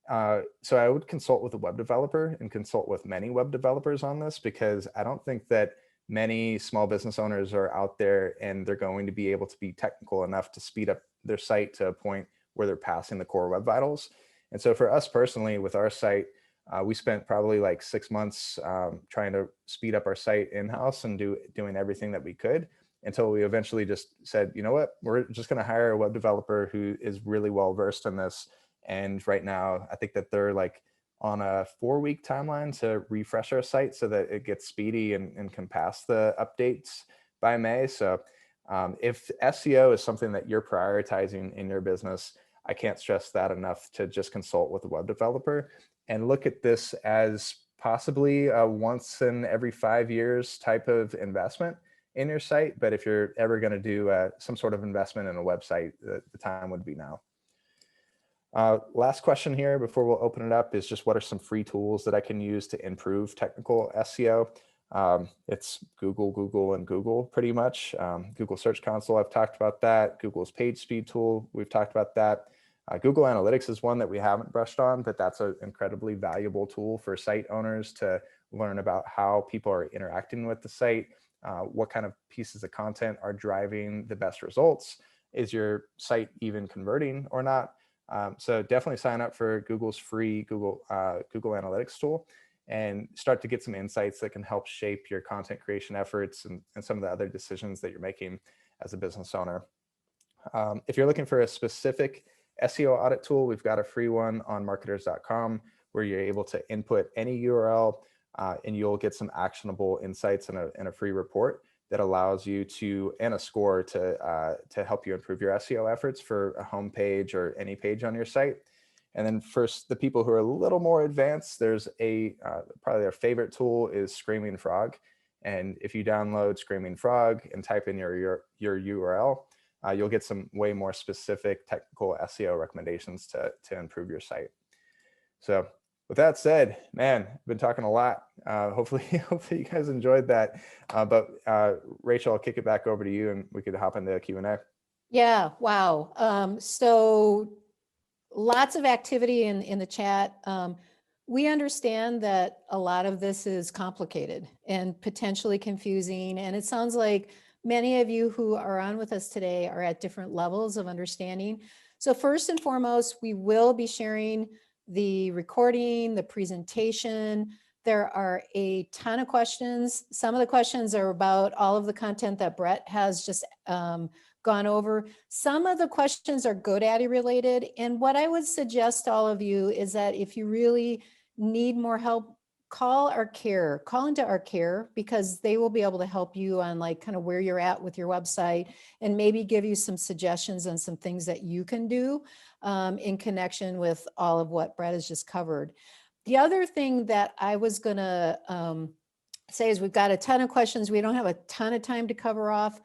So I would consult with a web developer and consult with many web developers on this, because I don't think that many small business owners are out there and they're going to be able to be technical enough to speed up their site to a point where they're passing the core web vitals. And so for us personally, with our site, we spent probably 6 months trying to speed up our site in-house and doing everything that we could, until we eventually just said, you know what, we're just going to hire a web developer who is really well versed in this. And right now, I think that they're on a 4-week timeline to refresh our site so that it gets speedy and can pass the updates by May. So if SEO is something that you're prioritizing in your business, I can't stress that enough, to just consult with a web developer and look at this as possibly a once in every 5 years type of investment in your site. But if you're ever going to do some sort of investment in a website, the time would be now. Last question here before we'll open it up is just, what are some free tools that I can use to improve technical SEO? It's Google, Google, and Google pretty much. Google Search Console, I've talked about that. Google's page speed tool, we've talked about that. Google Analytics is one that we haven't brushed on, but that's an incredibly valuable tool for site owners to learn about how people are interacting with the site, what kind of pieces of content are driving the best results. Is your site even converting or not? So definitely sign up for Google's free Google Analytics tool and start to get some insights that can help shape your content creation efforts and some of the other decisions that you're making as a business owner. If you're looking for a specific SEO audit tool, we've got a free one on marketers.com where you're able to input any URL and you'll get some actionable insights in a free report that allows you to, and a score to help you improve your SEO efforts for a home page or any page on your site. And then for the people who are a little more advanced, there's probably their favorite tool is Screaming Frog. And if you download Screaming Frog and type in your URL, you'll get some way more specific technical SEO recommendations to improve your site. So with that said, man, I've been talking a lot. Hopefully you guys enjoyed that. But Rachel, I'll kick it back over to you and we could hop into Q&A. Yeah, wow. So lots of activity in the chat. We understand that a lot of this is complicated and potentially confusing. And it sounds like many of you who are on with us today are at different levels of understanding. So first and foremost, we will be sharing the recording, the presentation. There are a ton of questions. Some of the questions are about all of the content that Brett has just gone over. Some of the questions are GoDaddy related. And what I would suggest to all of you is that if you really need more help, call into our care, because they will be able to help you on like kind of where you're at with your website and maybe give you some suggestions on some things that you can do in connection with all of what Brett has just covered. The other thing that I was gonna say is we've got a ton of questions. We don't have a ton of time to cover off.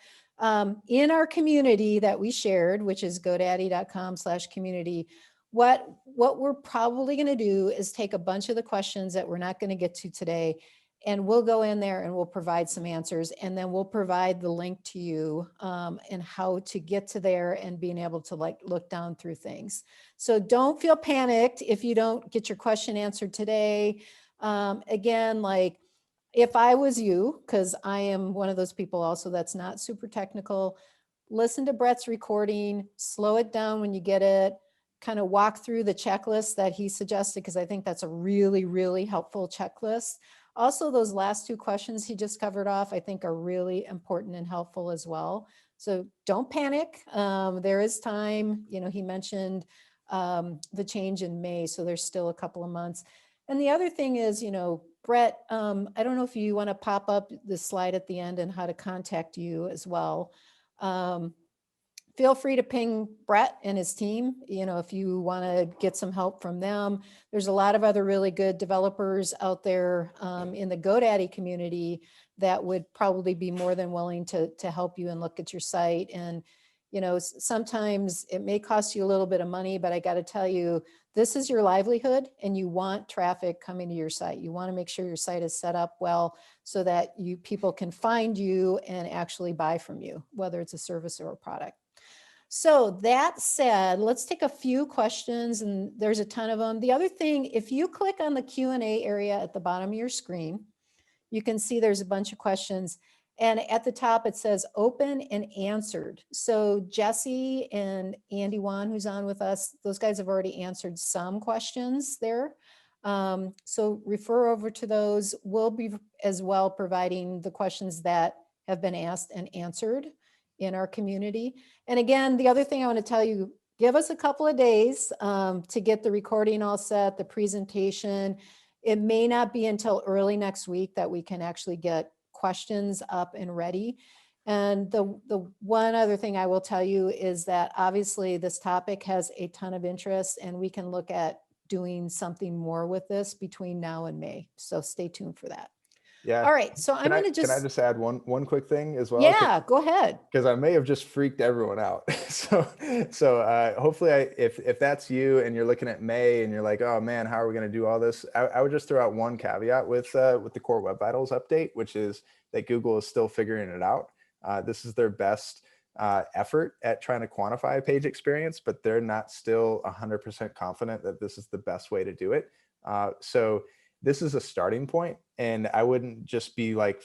In our community that we shared, which is godaddy.com/community, what we're probably going to do is take a bunch of the questions that we're not going to get to today, and we'll go in there and we'll provide some answers, and then we'll provide the link to you and how to get to there and being able to like look down through things. So don't feel panicked if you don't get your question answered today. Again, like, if I was you, because I am one of those people also that's not super technical, listen to Brett's recording, slow it down when you get it, kind of walk through the checklist that he suggested, because I think that's a really, really helpful checklist. Also, those last two questions he just covered off, I think are really important and helpful as well. So don't panic. There is time. You know, he mentioned the change in May, so there's still a couple of months. And the other thing is, you know, Brett, I don't know if you want to pop up the slide at the end and how to contact you as well. Feel free to ping Brett and his team, you know, if you want to get some help from them. There's a lot of other really good developers out there in the GoDaddy community that would probably be more than willing to help you and look at your site. And, you know, sometimes it may cost you a little bit of money, but I got to tell you, this is your livelihood and you want traffic coming to your site. You want to make sure your site is set up well so that people can find you and actually buy from you, whether it's a service or a product. So that said, let's take a few questions, and there's a ton of them. The other thing, if you click on the Q&A area at the bottom of your screen, you can see there's a bunch of questions. And at the top, it says open and answered. So Jesse and Andy Wan, who's on with us, those guys have already answered some questions there. So refer over to those. We'll be as well providing the questions that have been asked and answered in our community. And again, the other thing I want to tell you, give us a couple of days to get the recording all set, the presentation. It may not be until early next week that we can actually get questions up and ready. And the one other thing I will tell you is that obviously this topic has a ton of interest, and we can look at doing something more with this between now and May. So stay tuned for that. Yeah. All right, so I'm going to Can I just, just add one quick thing as well? yeah, go ahead. Because I may have just freaked everyone out. So hopefully, if that's you and you're looking at May and you're like, oh man, how are we going to do all this? I would just throw out one caveat with the Core Web Vitals update, which is that Google is still figuring it out. This is their best effort at trying to quantify page experience, but they're not still 100% confident that this is the best way to do it. So this is a starting point, and I wouldn't just be like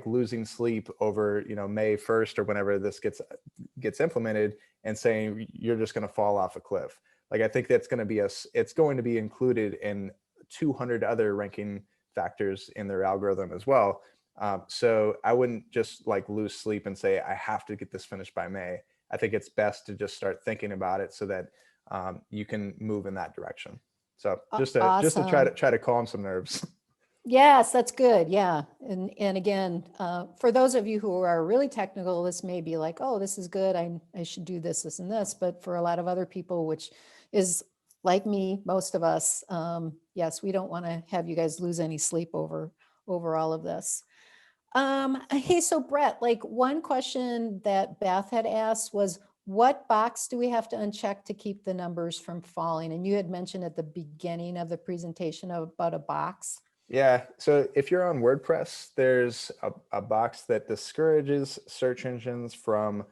losing sleep over, May 1st or whenever this gets implemented and saying you're just going to fall off a cliff. Like, I think that's going to be it's going to be included in 200 other ranking factors in their algorithm as well. So I wouldn't just like lose sleep and say I have to get this finished by May. I think it's best to just start thinking about it so that you can move in that direction. So just to try to calm some nerves. Yes, that's good. Yeah. And again, for those of you who are really technical, this may be like, oh, this is good. I should do this, this, and this. But for a lot of other people, which is like me, most of us, yes, we don't want to have you guys lose any sleep over all of this. Hey, so Brett, like one question that Beth had asked was, what box do we have to uncheck to keep the numbers from falling? And you had mentioned at the beginning of the presentation about a box. Yeah, so if you're on WordPress, there's a box that discourages search engines from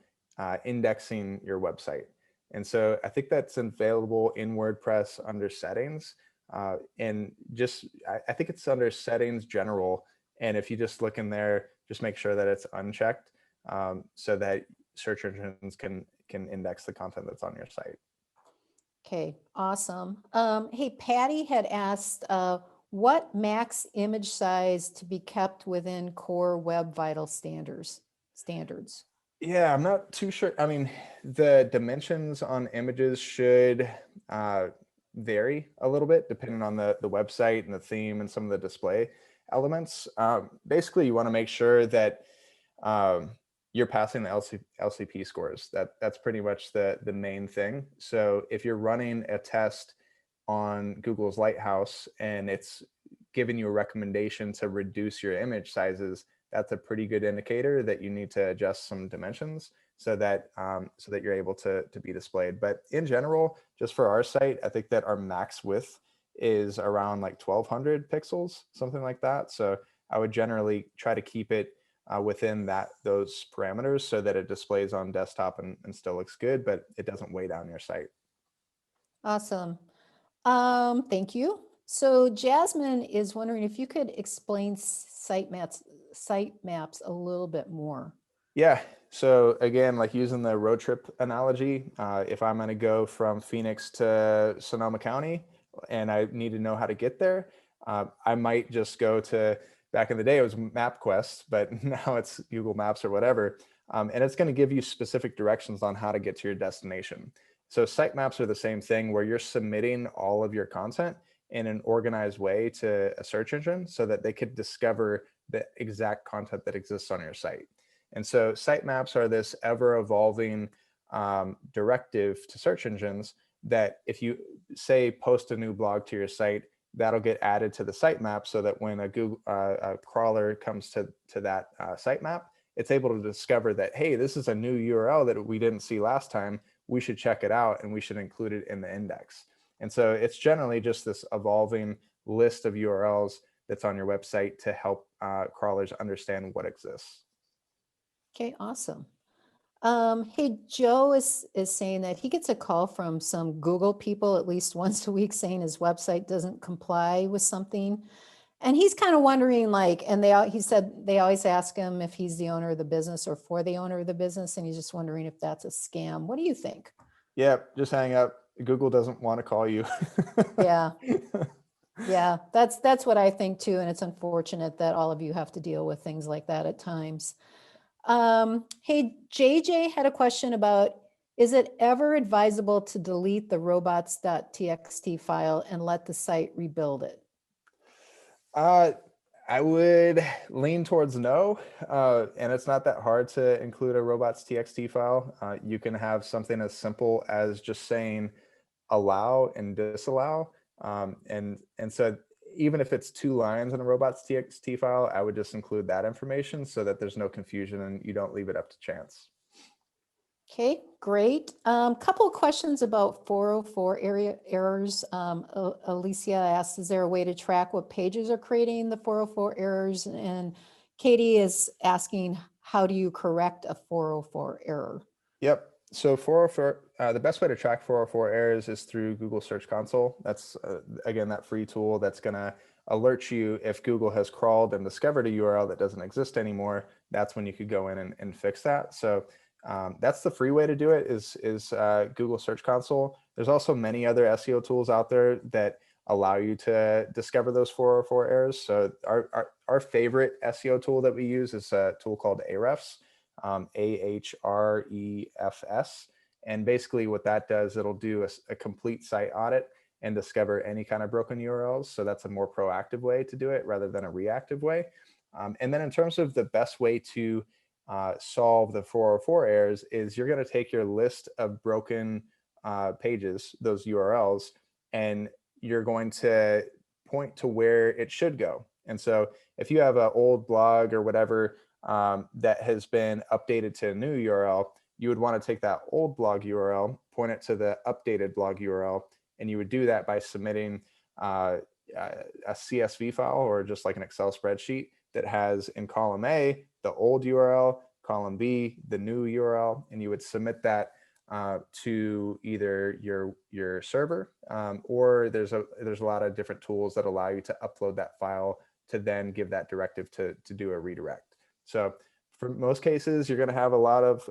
indexing your website. And so I think that's available in WordPress under settings. And I think it's under settings general. And if you just look in there, just make sure that it's unchecked so that search engines can index the content that's on your site. Okay, awesome. Hey, Patty had asked, what max image size to be kept within Core Web Vital standards? Yeah, I'm not too sure. I mean, the dimensions on images should vary a little bit depending on the website and the theme and some of the display elements. Basically, you want to make sure that you're passing the LCP scores. That's pretty much the main thing. So if you're running a test on Google's Lighthouse and it's giving you a recommendation to reduce your image sizes, that's a pretty good indicator that you need to adjust some dimensions so that you're able to be displayed. But in general, just for our site, I think that our max width is around like 1200 pixels, something like that. So I would generally try to keep it within those parameters so that it displays on desktop and still looks good, but it doesn't weigh down your site. Awesome. Thank you. So Jasmine is wondering if you could explain sitemaps a little bit more. Yeah. So again, like using the road trip analogy, if I'm going to go from Phoenix to Sonoma County and I need to know how to get there, I might just go to, back in the day, it was MapQuest, but now it's Google Maps or whatever. And it's going to give you specific directions on how to get to your destination. So sitemaps are the same thing, where you're submitting all of your content in an organized way to a search engine so that they could discover the exact content that exists on your site. And so sitemaps are this ever evolving directive to search engines that if you say post a new blog to your site, that'll get added to the sitemap so that when a Google crawler comes to that sitemap, it's able to discover that, hey, this is a new URL that we didn't see last time. We should check it out and we should include it in the index. And so it's generally just this evolving list of URLs that's on your website to help crawlers understand what exists. Okay, awesome. Hey, Joe is saying that he gets a call from some Google people at least once a week saying his website doesn't comply with something. And he's kind of wondering, like, and he said they always ask him if he's the owner of the business or for the owner of the business. And he's just wondering if that's a scam. What do you think? Yeah, just hang up. Google doesn't want to call you. Yeah. Yeah, that's what I think too. And it's unfortunate that all of you have to deal with things like that at times. Hey, JJ had a question about, is it ever advisable to delete the robots.txt file and let the site rebuild it? I would lean towards no, and it's not that hard to include a robots.txt file. You can have something as simple as just saying allow and disallow. And so even if it's 2 lines in a robots.txt file, I would just include that information so that there's no confusion and you don't leave it up to chance. Okay, great. Couple of questions about 404 errors. Alicia asks, is there a way to track what pages are creating the 404 errors? And Katie is asking, how do you correct a 404 error? Yep. So 404, the best way to track 404 errors is through Google Search Console. That's, again, that free tool that's going to alert you if Google has crawled and discovered a URL that doesn't exist anymore. That's when you could go in and fix that. So that's the free way to do it is Google Search Console. There's also many other SEO tools out there that allow you to discover those 404 errors. So our favorite SEO tool that we use is a tool called Ahrefs. Ahrefs. And basically what that does, it'll do a complete site audit and discover any kind of broken URLs. So that's a more proactive way to do it rather than a reactive way. And then in terms of the best way to solve the 404 errors is you're going to take your list of broken pages, those URLs, and you're going to point to where it should go. And so if you have an old blog or whatever that has been updated to a new URL, you would want to take that old blog URL, point it to the updated blog URL, and you would do that by submitting a CSV file or just like an Excel spreadsheet that has in column A, the old URL, column B, the new URL, and you would submit that to either your server or there's a lot of different tools that allow you to upload that file to then give that directive to do a redirect. So for most cases, you're going to have a lot of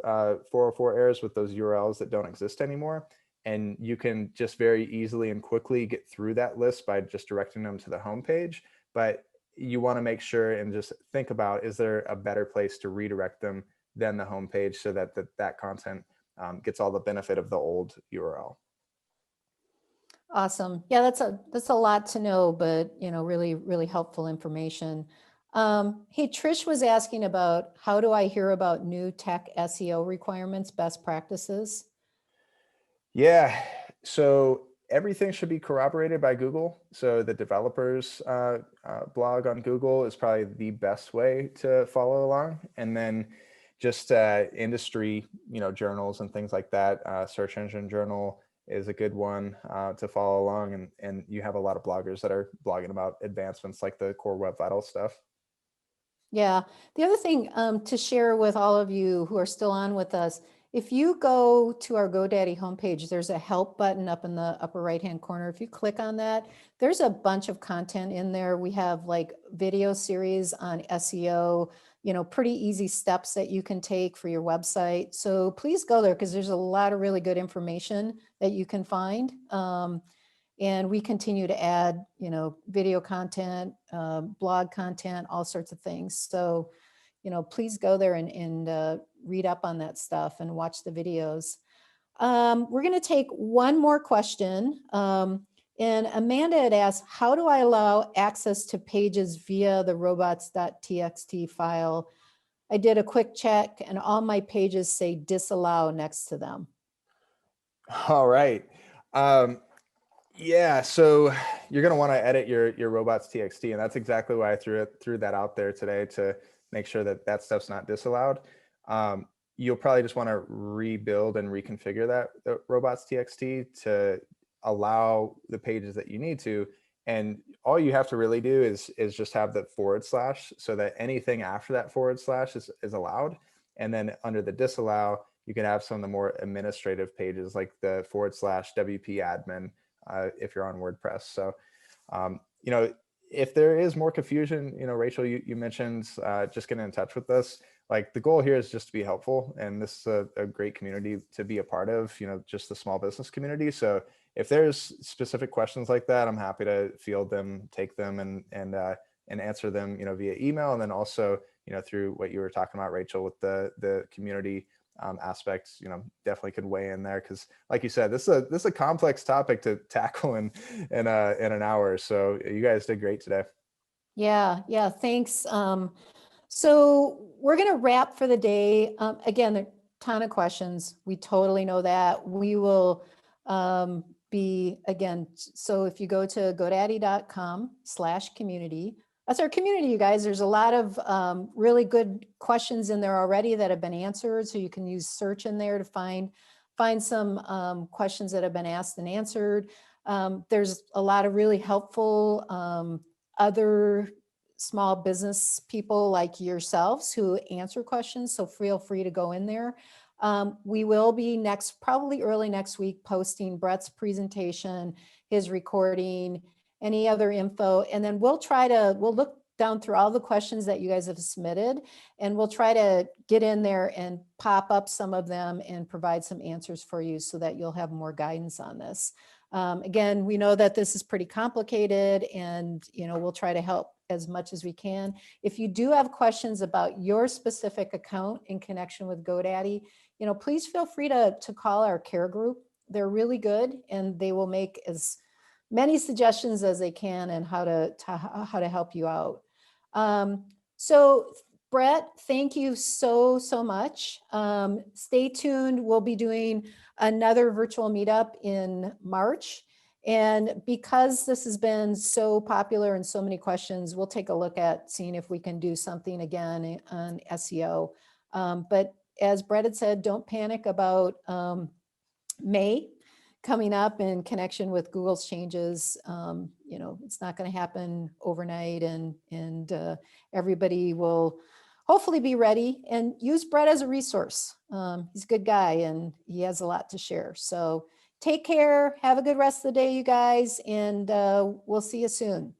404 errors with those URLs that don't exist anymore. And you can just very easily and quickly get through that list by just directing them to the home page. But you want to make sure and just think about, is there a better place to redirect them than the home page so that that content gets all the benefit of the old URL. Awesome. Yeah, that's a lot to know, but really, really helpful information. Hey, Trish was asking about how do I hear about new tech SEO requirements, best practices? Yeah, so everything should be corroborated by Google. So the developers blog on Google is probably the best way to follow along. And then just industry, journals and things like that. Search Engine Journal is a good one to follow along. And you have a lot of bloggers that are blogging about advancements like the core Web Vitals stuff. Yeah. The other thing to share with all of you who are still on with us, if you go to our GoDaddy homepage, there's a help button up in the upper right-hand corner. If you click on that, there's a bunch of content in there. We have like video series on SEO, pretty easy steps that you can take for your website. So please go there because there's a lot of really good information that you can find. And we continue to add, video content, blog content, all sorts of things. So, please go there and read up on that stuff and watch the videos. We're going to take one more question. And Amanda had asked, how do I allow access to pages via the robots.txt file? I did a quick check and all my pages say disallow next to them. All right. Yeah, so you're going to want to edit your robots.txt, and that's exactly why I threw that out there today to make sure that that stuff's not disallowed. You'll probably just want to rebuild and reconfigure the robots.txt to allow the pages that you need to. And all you have to really do is just have the / so that anything after that / is allowed. And then under the disallow, you can have some of the more administrative pages like the / WP admin. If you're on WordPress. So, if there is more confusion, Rachel, you mentioned just getting in touch with us. Like the goal here is just to be helpful. And this is a great community to be a part of, just the small business community. So if there's specific questions like that, I'm happy to field them, take them and answer them, via email. And then also, through what you were talking about, Rachel, with the community aspects, definitely could weigh in there because, like you said, this is a complex topic to tackle in an hour. So you guys did great today. Yeah, thanks. So we're going to wrap for the day. Again, there are a ton of questions. We totally know that. We will be, again, so if you go to godaddy.com/community, that's our community, you guys. There's a lot of really good questions in there already that have been answered. So you can use search in there to find some questions that have been asked and answered. There's a lot of really helpful other small business people like yourselves who answer questions. So feel free to go in there. We will be probably early next week, posting Brett's presentation, his recording, any other info. And then we'll look down through all the questions that you guys have submitted, and we'll try to get in there and pop up some of them and provide some answers for you so that you'll have more guidance on this. Again, we know that this is pretty complicated, and we'll try to help as much as we can. If you do have questions about your specific account in connection with GoDaddy, please feel free to call our care group. They're really good, and they will make as many suggestions as they can and how to help you out. So Brett, thank you so much. Stay tuned. We'll be doing another virtual meetup in March. And because this has been so popular and so many questions, we'll take a look at seeing if we can do something again on SEO. But as Brett had said, don't panic about May coming up in connection with Google's changes. It's not going to happen overnight, and everybody will hopefully be ready, and use Brett as a resource. He's a good guy and he has a lot to share. So take care. Have a good rest of the day, you guys, and we'll see you soon.